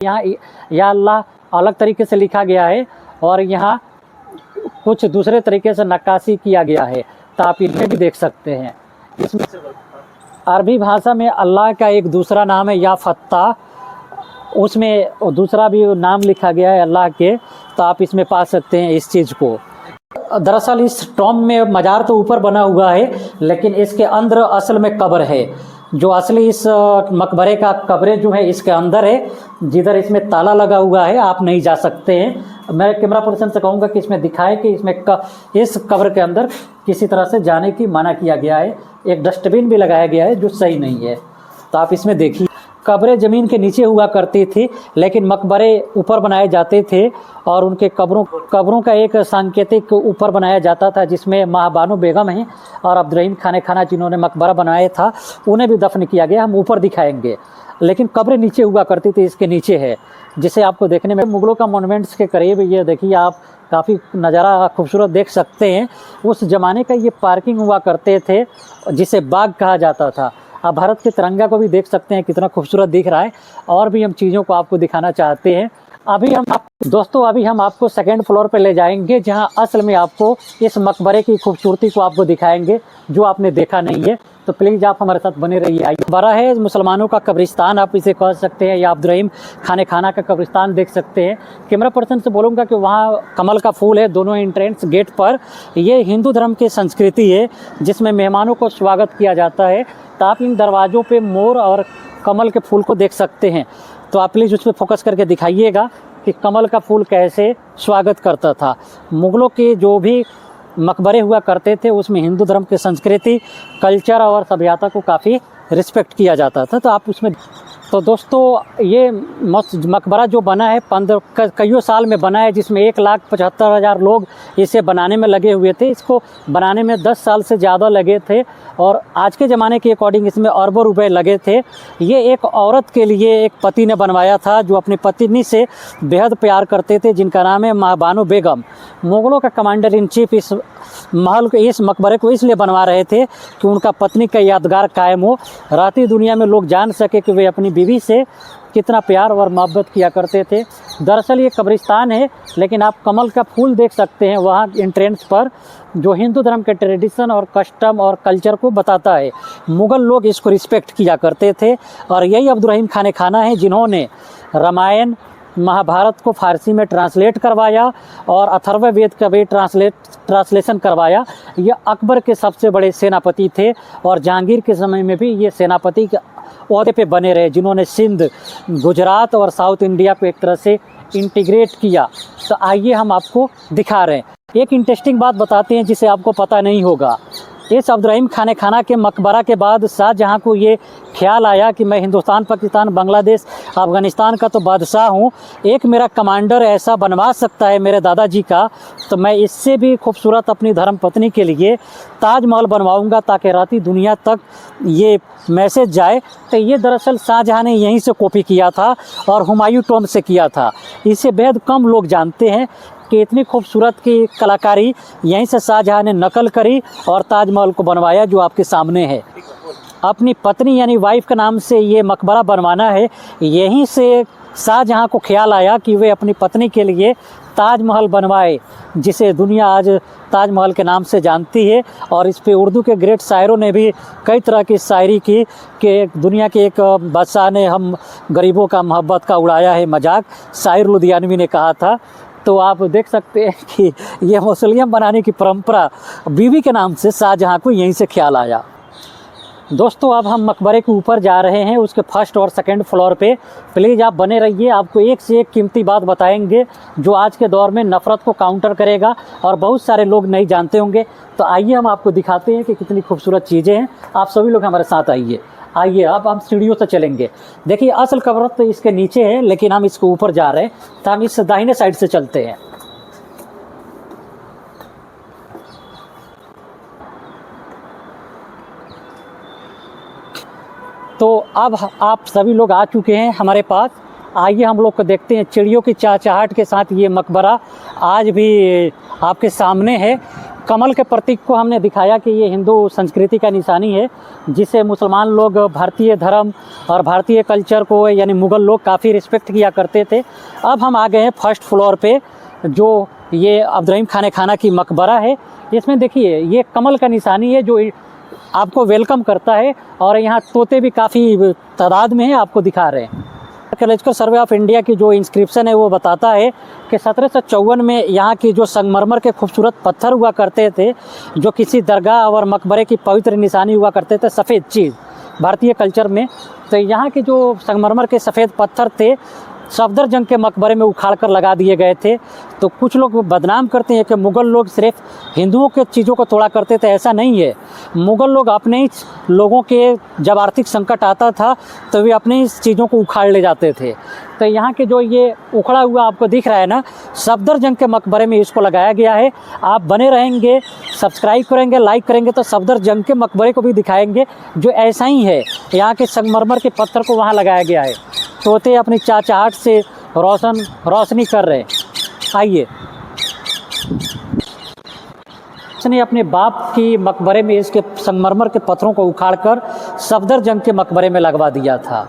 यहाँ या अल्लाह अलग तरीके से लिखा गया है और यहाँ कुछ दूसरे तरीके से नक्काशी किया गया है, तो आप इन्हें भी देख सकते हैं। इसमें अरबी भाषा में अल्लाह का एक दूसरा नाम है या फत्ता, उसमें दूसरा भी नाम लिखा गया है अल्लाह के, तो आप इसमें पा सकते हैं इस चीज़ को। दरअसल इस टॉम में मज़ार तो ऊपर बना हुआ है, लेकिन इसके अंदर असल में कब्र है। जो असली इस मकबरे का कब्रें जो है इसके अंदर है, जिधर इसमें ताला लगा हुआ है, आप नहीं जा सकते हैं। मैं कैमरा पर्सन से कहूँगा कि इसमें दिखाए कि इसमें इस कब्र के अंदर किसी तरह से जाने की मना किया गया है। एक डस्टबिन भी लगाया गया है जो सही नहीं है, तो आप इसमें देखिए। कब्रें ज़मीन के नीचे हुआ करती थी, लेकिन मकबरे ऊपर बनाए जाते थे और उनके कब्रों का एक सांकेतिक ऊपर बनाया जाता था, जिसमें महाबानो बेगम हैं और अब्दुर्रहीम खान खाना जिन्होंने मकबरा बनाया था, उन्हें भी दफन किया गया। हम ऊपर दिखाएंगे, लेकिन कब्रें नीचे हुआ करती थी, इसके नीचे है, जिसे आपको देखने में मुगलों का मॉन्यूमेंट्स के करीब ये देखिए आप काफ़ी नज़ारा खूबसूरत देख सकते हैं। उस ज़माने का ये पार्किंग हुआ करते थे, जिसे बाग कहा जाता था। आप भारत के तिरंगा को भी देख सकते हैं, कितना खूबसूरत दिख रहा है। और भी हम चीज़ों को आपको दिखाना चाहते हैं। अभी हम आपको सेकंड फ्लोर पे ले जाएंगे, जहां असल में आपको इस मकबरे की खूबसूरती को आपको दिखाएंगे जो आपने देखा नहीं है। तो प्लीज़ आप हमारे साथ बने रहिए। बड़ा है मुसलमानों का कब्रिस्तान आप इसे कह सकते हैं, या अब्दुर्रहीम खाना का कब्रिस्तान देख सकते हैं। कैमरा पर्सन से बोलूँगा कि वहाँ कमल का फूल है दोनों एंट्रेंस गेट पर। ये हिंदू धर्म की संस्कृति है जिसमें मेहमानों को स्वागत किया जाता है। तो आप इन दरवाज़ों पे मोर और कमल के फूल को देख सकते हैं। तो आप प्लीज़ उस पर फोकस करके दिखाइएगा कि कमल का फूल कैसे स्वागत करता था। मुग़लों के जो भी मकबरे हुआ करते थे उसमें हिंदू धर्म की संस्कृति, कल्चर और सभ्यता को काफ़ी रिस्पेक्ट किया जाता था। तो आप उसमें तो दोस्तों ये मकबरा जो बना है कईयों साल में बना है, जिसमें 1,75,000 लोग इसे बनाने में लगे हुए थे। इसको बनाने में 10 साल से ज़्यादा लगे थे और आज के ज़माने के अकॉर्डिंग इसमें अरबों रुपए लगे थे। ये एक औरत के लिए एक पति ने बनवाया था जो अपनी पत्नी से बेहद प्यार करते थे, जिनका नाम है महाबानो बेगम। मुग़लों का कमांडर इन चीफ इस मकबरे को इसलिए बनवा रहे थे कि उनका पत्नी का यादगार कायम हो, राती दुनिया में लोग जान सके कि वे अपनी बीवी से कितना प्यार और मोहब्बत किया करते थे। दरअसल ये कब्रिस्तान है, लेकिन आप कमल का फूल देख सकते हैं वहाँ एंट्रेंस पर, जो हिंदू धर्म के ट्रेडिशन और कस्टम और कल्चर को बताता है। मुग़ल लोग इसको रिस्पेक्ट किया करते थे और यही अब्दुर्रहीम खाना है जिन्होंने रामायण महाभारत को फ़ारसी में ट्रांसलेट करवाया और अथर्ववेद का भी ट्रांसलेशन करवाया। ये अकबर के सबसे बड़े सेनापति थे और जहांगीर के समय में भी ये सेनापति के ओहदे पे बने रहे, जिन्होंने सिंध, गुजरात और साउथ इंडिया को एक तरह से इंटीग्रेट किया। तो आइए हम आपको दिखा रहे हैं। एक इंटरेस्टिंग बात बताते हैं जिसे आपको पता नहीं होगा। इस अब्दुर्रहीम खाना के मकबरा के बाद शाहजहाँ को ये ख्याल आया कि मैं हिंदुस्तान, पाकिस्तान, बांग्लादेश, अफ़गानिस्तान का तो बादशाह हूँ, एक मेरा कमांडर ऐसा बनवा सकता है मेरे दादाजी का, तो मैं इससे भी खूबसूरत अपनी धर्मपत्नी के लिए ताजमहल बनवाऊँगा ताकि राती दुनिया तक ये मैसेज जाए। तो ये दरअसल शाहजहाँ ने यहीं से कॉपी किया था और हुमायूं टॉम्ब से किया था। इसे बेहद कम लोग जानते हैं कि इतनी खूबसूरत की कलाकारी यहीं से शाहजहाँ ने नकल करी और ताजमहल को बनवाया जो आपके सामने है। अपनी पत्नी यानी वाइफ के नाम से ये मकबरा बनवाना है। यहीं से शाहजहाँ को ख्याल आया कि वे अपनी पत्नी के लिए ताजमहल बनवाए, जिसे दुनिया आज ताजमहल के नाम से जानती है। और इस पे उर्दू के ग्रेट शायरों ने भी कई तरह की शायरी की कि दुनिया के एक बादशाह ने हम गरीबों का मोहब्बत का उड़ाया है मजाक, शायर लुधियानवी ने कहा था। तो आप देख सकते हैं कि ये मौसोलियम बनाने की परंपरा बीवी के नाम से शाहजहाँ को यहीं से ख्याल आया। दोस्तों अब हम मकबरे के ऊपर जा रहे हैं, उसके फर्स्ट और सेकंड फ्लोर पे। प्लीज़ आप बने रहिए, आपको एक से एक कीमती बात बताएंगे जो आज के दौर में नफ़रत को काउंटर करेगा और बहुत सारे लोग नहीं जानते होंगे। तो आइए हम आपको दिखाते हैं कि कितनी खूबसूरत चीज़ें हैं। आप सभी लोग हमारे साथ आइए। अब हम सीढ़ियों से चलेंगे। देखिए असल कब्र तो इसके नीचे है, लेकिन हम इसको ऊपर जा रहे हैं, तो हम इस दाहिने साइड से चलते हैं। तो अब आप सभी लोग आ चुके हैं हमारे पास। आइए हम लोग को देखते हैं। चिड़ियों की चहचहाहट के साथ ये मकबरा आज भी आपके सामने है। कमल के प्रतीक को हमने दिखाया कि ये हिंदू संस्कृति का निशानी है, जिसे मुसलमान लोग भारतीय धर्म और भारतीय कल्चर को यानी मुग़ल लोग काफ़ी रिस्पेक्ट किया करते थे। अब हम आ गए हैं फर्स्ट फ्लोर पे, जो ये अब्दुर्रहीम खान की मकबरा है। इसमें देखिए ये कमल का निशानी है जो आपको वेलकम करता है, और यहाँ तोते भी काफ़ी तादाद में हैं, आपको दिखा रहे हैं। आर्कियोलॉजिकल सर्वे ऑफ इंडिया की जो इंस्क्रिप्शन है वो बताता है कि 1754 में यहाँ की जो संगमरमर के खूबसूरत पत्थर हुआ करते थे, जो किसी दरगाह और मकबरे की पवित्र निशानी हुआ करते थे, सफ़ेद चीज़ भारतीय कल्चर में, तो यहाँ के जो संगमरमर के सफ़ेद पत्थर थे सफदरजंग के मकबरे में उखाड़ कर लगा दिए गए थे। तो कुछ लोग बदनाम करते हैं कि मुग़ल लोग सिर्फ हिंदुओं के चीज़ों को तोड़ा करते थे, ऐसा नहीं है। मुग़ल लोग अपने ही लोगों के जब आर्थिक संकट आता था तो वे अपने ही चीज़ों को उखाड़ ले जाते थे। तो यहाँ के जो ये उखड़ा हुआ आपको दिख रहा है ना, सफदरजंग के मकबरे में इसको लगाया गया है। आप बने रहेंगे, सब्सक्राइब करेंगे, लाइक करेंगे तो सफदरजंग के मकबरे को भी दिखाएंगे, जो ऐसा ही है। यहाँ के संगमरमर के पत्थर को वहाँ लगाया गया है। तोते अपनी चाचाहट से रोशनी कर रहे हैं। आइए, उसने अपने बाप की मकबरे में इसके संगमरमर के पत्थरों को उखाड़कर सफदरजंग के मकबरे में लगवा दिया था।